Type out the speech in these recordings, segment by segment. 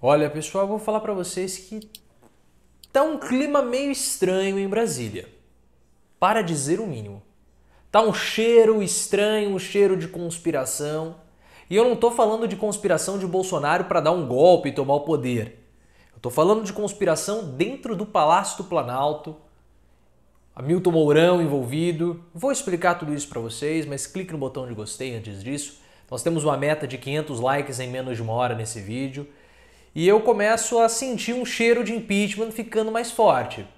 Olha, pessoal, eu vou falar pra vocês que tá um clima meio estranho em Brasília. Para dizer o mínimo. Tá um cheiro estranho, um cheiro de conspiração. E eu não tô falando de conspiração de Bolsonaro para dar um golpe e tomar o poder. Eu tô falando de conspiração dentro do Palácio do Planalto. Hamilton Mourão envolvido. Vou explicar tudo isso para vocês, mas clique no botão de gostei antes disso. Nós temos uma meta de 500 likes em menos de uma hora nesse vídeo. E eu começo a sentir um cheiro de impeachment ficando mais forte.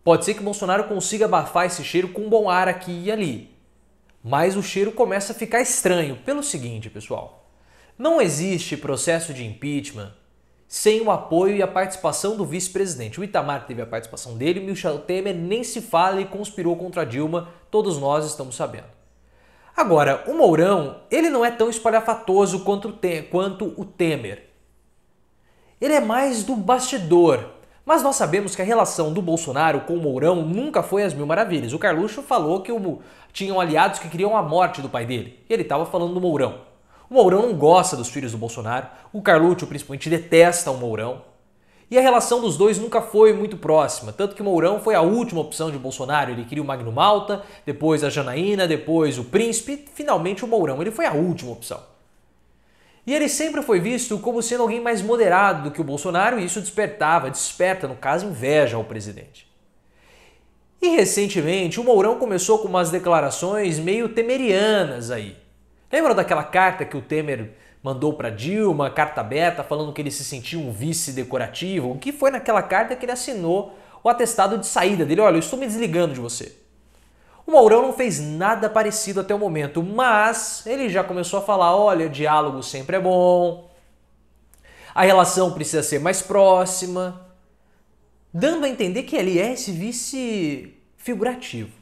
Pode ser que Bolsonaro consiga abafar esse cheiro com um bom ar aqui e ali. Mas o cheiro começa a ficar estranho pelo seguinte, pessoal. Não existe processo de impeachment sem o apoio e a participação do vice-presidente. O Itamar teve a participação dele, o Michel Temer nem se fala e conspirou contra Dilma, todos nós estamos sabendo. Agora, o Mourão, ele não é tão espalhafatoso quanto o Temer. Ele é mais do bastidor. Mas nós sabemos que a relação do Bolsonaro com o Mourão nunca foi às mil maravilhas. O Carluxo falou que tinham aliados que queriam a morte do pai dele. E ele estava falando do Mourão. O Mourão não gosta dos filhos do Bolsonaro. O Carluxo, principalmente, detesta o Mourão. E a relação dos dois nunca foi muito próxima. Tanto que o Mourão foi a última opção de Bolsonaro. Ele queria o Magno Malta, depois a Janaína, depois o Príncipe. Finalmente o Mourão. Ele foi a última opção. E ele sempre foi visto como sendo alguém mais moderado do que o Bolsonaro e isso desperta, no caso, inveja ao presidente. E recentemente o Mourão começou com umas declarações meio temerianas aí. Lembram daquela carta que o Temer mandou para Dilma, carta aberta, falando que ele se sentia um vice decorativo? O que foi naquela carta que ele assinou o atestado de saída dele? Olha, eu estou me desligando de você. O Mourão não fez nada parecido até o momento, mas ele já começou a falar, olha, diálogo sempre é bom, a relação precisa ser mais próxima, dando a entender que ele é esse vice figurativo.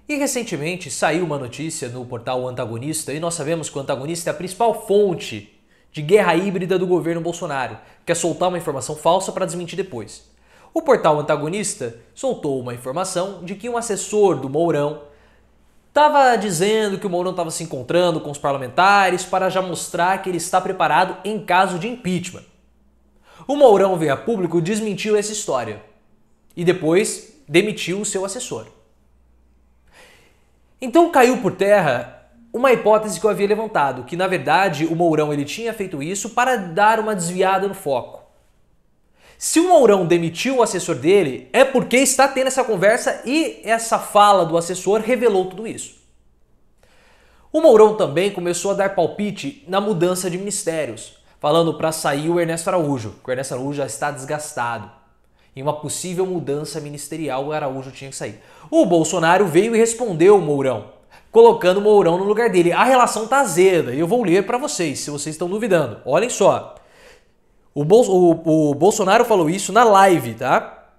E recentemente saiu uma notícia no portal Antagonista, e nós sabemos que o Antagonista é a principal fonte de guerra híbrida do governo Bolsonaro, que é soltar uma informação falsa para desmentir depois. O portal Antagonista soltou uma informação de que um assessor do Mourão estava dizendo que o Mourão estava se encontrando com os parlamentares para já mostrar que ele está preparado em caso de impeachment. O Mourão veio a público e desmentiu essa história e depois demitiu o seu assessor. Então caiu por terra uma hipótese que eu havia levantado, que na verdade o Mourão ele tinha feito isso para dar uma desviada no foco. Se o Mourão demitiu o assessor dele, é porque está tendo essa conversa e essa fala do assessor revelou tudo isso. O Mourão também começou a dar palpite na mudança de ministérios, falando para sair o Ernesto Araújo, que o Ernesto Araújo já está desgastado. Em uma possível mudança ministerial, o Araújo tinha que sair. O Bolsonaro veio e respondeu o Mourão, colocando o Mourão no lugar dele. A relação tá azeda e eu vou ler para vocês, se vocês estão duvidando. Olhem só. O Bolsonaro falou isso na live, tá?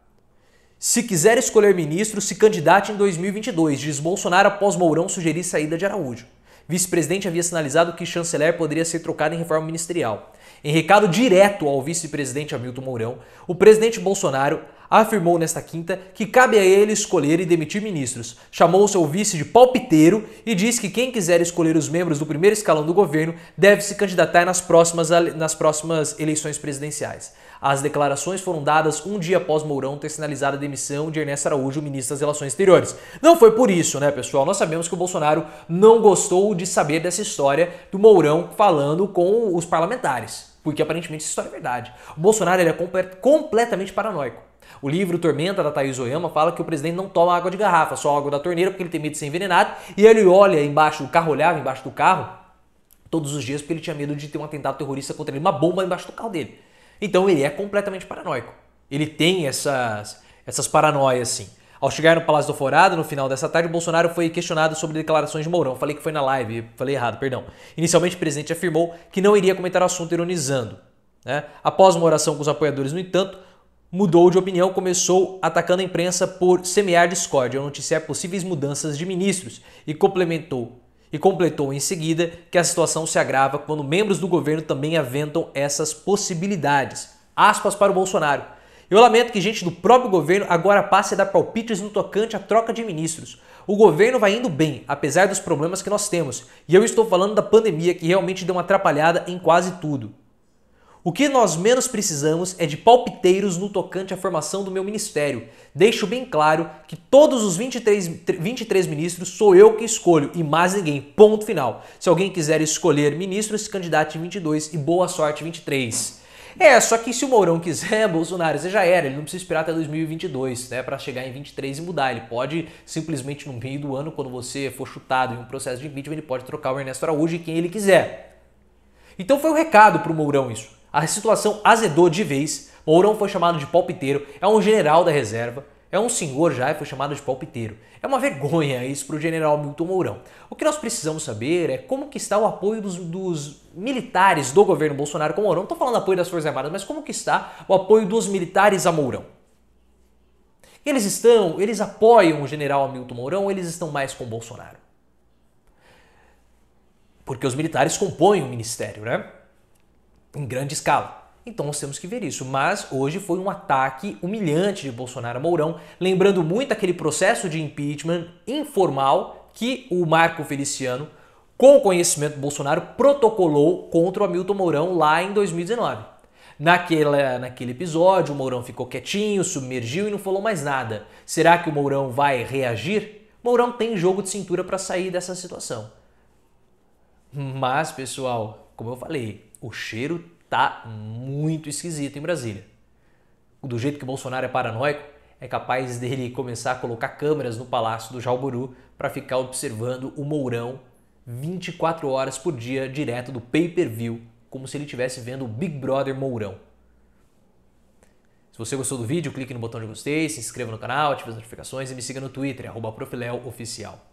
Se quiser escolher ministro, se candidate em 2022, diz Bolsonaro após Mourão sugerir saída de Araújo. Vice-presidente havia sinalizado que chanceler poderia ser trocado em reforma ministerial. Em recado direto ao vice-presidente Hamilton Mourão, o presidente Bolsonaro afirmou nesta quinta que cabe a ele escolher e demitir ministros. Chamou seu vice de palpiteiro e disse que quem quiser escolher os membros do primeiro escalão do governo deve se candidatar nas próximas eleições presidenciais. As declarações foram dadas um dia após Mourão ter sinalizado a demissão de Ernesto Araújo, ministro das Relações Exteriores. Não foi por isso, né, pessoal? Nós sabemos que o Bolsonaro não gostou de saber dessa história do Mourão falando com os parlamentares, porque aparentemente essa história é verdade. O Bolsonaro ele é completamente paranoico. O livro Tormenta, da Thaís Oyama, fala que o presidente não toma água de garrafa, só água da torneira, porque ele tem medo de ser envenenado, e ele olhava embaixo do carro, todos os dias, porque ele tinha medo de ter um atentado terrorista contra ele, uma bomba embaixo do carro dele. Então ele é completamente paranoico. Ele tem essas paranoias, sim. Ao chegar no Palácio do Alvorada, no final dessa tarde, o Bolsonaro foi questionado sobre declarações de Mourão. Falei que foi na live, falei errado, perdão. Inicialmente, o presidente afirmou que não iria comentar o assunto, ironizando, né? Após uma oração com os apoiadores, no entanto, mudou de opinião, começou atacando a imprensa por semear discórdia ao noticiar possíveis mudanças de ministros e completou em seguida que a situação se agrava quando membros do governo também aventam essas possibilidades. Aspas para o Bolsonaro. Eu lamento que gente do próprio governo agora passe a dar palpites no tocante à troca de ministros. O governo vai indo bem, apesar dos problemas que nós temos. E eu estou falando da pandemia, que realmente deu uma atrapalhada em quase tudo. O que nós menos precisamos é de palpiteiros no tocante à formação do meu ministério. Deixo bem claro que todos os 23 ministros sou eu que escolho e mais ninguém. Ponto final. Se alguém quiser escolher ministro, se candidate em 22 e boa sorte 23. Só que se o Mourão quiser, Bolsonaro, você já era, ele não precisa esperar até 2022, né, para chegar em 23 e mudar. Ele pode simplesmente no meio do ano, quando você for chutado em um processo de impeachment, ele pode trocar o Ernesto Araújo e quem ele quiser. Então foi um recado pro Mourão isso. A situação azedou de vez, Mourão foi chamado de palpiteiro, é um general da reserva, é um senhor já e foi chamado de palpiteiro. É uma vergonha isso pro general Milton Mourão. O que nós precisamos saber é como que está o apoio dos militares do governo Bolsonaro com Mourão. Não estou falando apoio das Forças Armadas, mas como que está o apoio dos militares a Mourão. Eles apoiam o general Hamilton Mourão ou eles estão mais com Bolsonaro? Porque os militares compõem o ministério, né? Em grande escala. Então nós temos que ver isso. Mas hoje foi um ataque humilhante de Bolsonaro a Mourão, lembrando muito aquele processo de impeachment informal que o Marco Feliciano, com o conhecimento do Bolsonaro, protocolou contra o Hamilton Mourão lá em 2019. Naquele episódio, o Mourão ficou quietinho, submergiu e não falou mais nada. Será que o Mourão vai reagir? Mourão tem jogo de cintura para sair dessa situação. Mas, pessoal, como eu falei, o cheiro tá muito esquisito em Brasília. Do jeito que o Bolsonaro é paranoico, é capaz dele começar a colocar câmeras no Palácio do Jauburu para ficar observando o Mourão 24 horas por dia direto do pay-per-view, como se ele estivesse vendo o Big Brother Mourão. Se você gostou do vídeo, clique no botão de gostei, se inscreva no canal, ative as notificações e me siga no Twitter, @profileoficial.